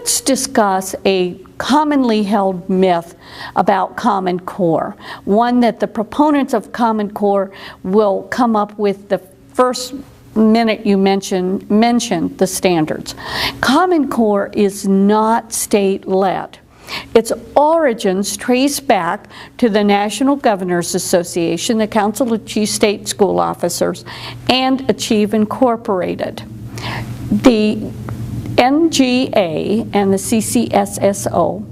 let's discuss a commonly held myth about Common Core, one that the proponents of Common Core will come up with the first minute you mention the standards. Common Core is not state-led. Its origins trace back to the National Governors Association, the Council of Chief State School Officers, and Achieve Incorporated. The NGA and the CCSSO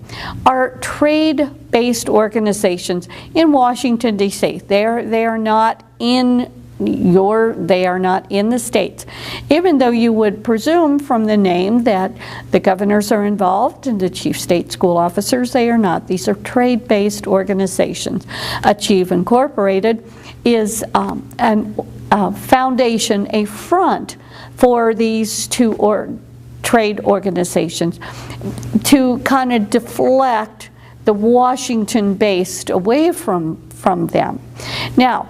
are trade-based organizations in Washington, D.C. They are not in the states, even though you would presume from the name that the governors are involved and the chief state school officers. They are not. These are trade-based organizations. Achieve Incorporated is a foundation, a front for these two trade organizations to kind of deflect the Washington-based away from them. Now,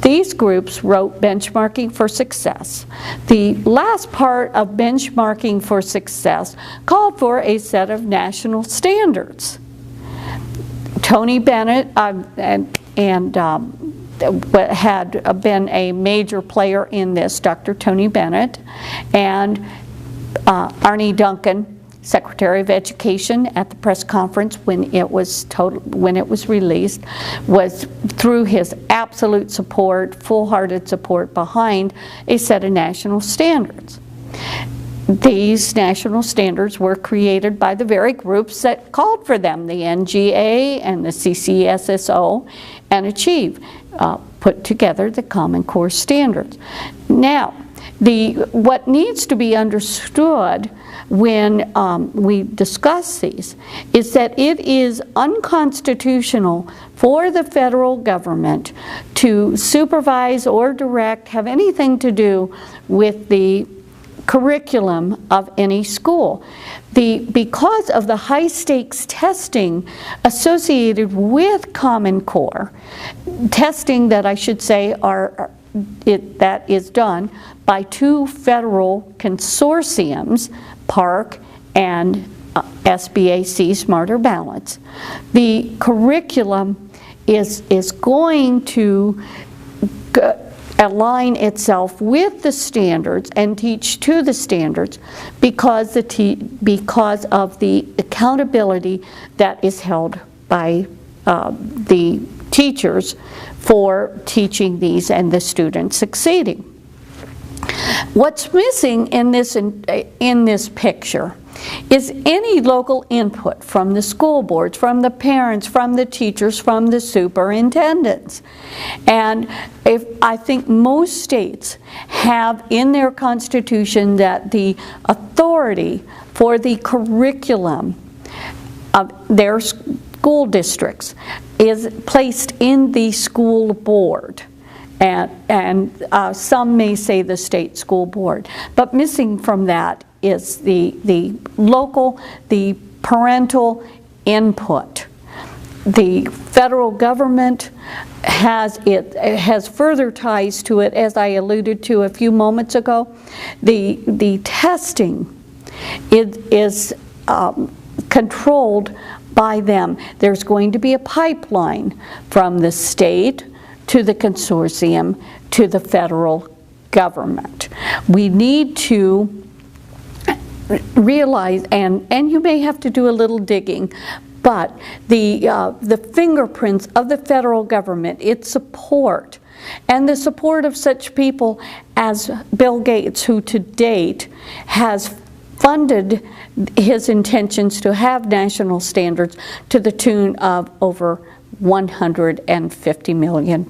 these groups wrote Benchmarking for Success. The last part of Benchmarking for Success called for a set of national standards. Tony Bennett had been a major player in this, Dr. Tony Bennett, and Arne Duncan, Secretary of Education, at the press conference when it was released, was through his absolute support, full-hearted support behind a set of national standards. These national standards were created by the very groups that called for them, the NGA and the CCSSO and Achieve, put together the Common Core standards. Now, what needs to be understood when we discuss these is that it is unconstitutional for the federal government to supervise or direct, have anything to do with the curriculum of any school. Because of the high stakes testing associated with Common Core, testing that I should say that is done by two federal consortiums, PARC and SBAC, Smarter Balance. The curriculum is going to align itself with the standards and teach to the standards because of the accountability that is held by the teachers for teaching these and the students succeeding. What's missing in this picture is any local input from the school boards, from the parents, from the teachers, from the superintendents. And I think most states have in their constitution that the authority for the curriculum of their school districts is placed in the school board. And some may say the state school board. But missing from that is the local, the parental input. The federal government has further ties to it, as I alluded to a few moments ago. The testing is controlled by them. There's going to be a pipeline from the state to the consortium to the federal government. We need to realize, and you may have to do a little digging, but the fingerprints of the federal government, its support, and the support of such people as Bill Gates, who to date has funded his intentions to have national standards to the tune of over $150 million.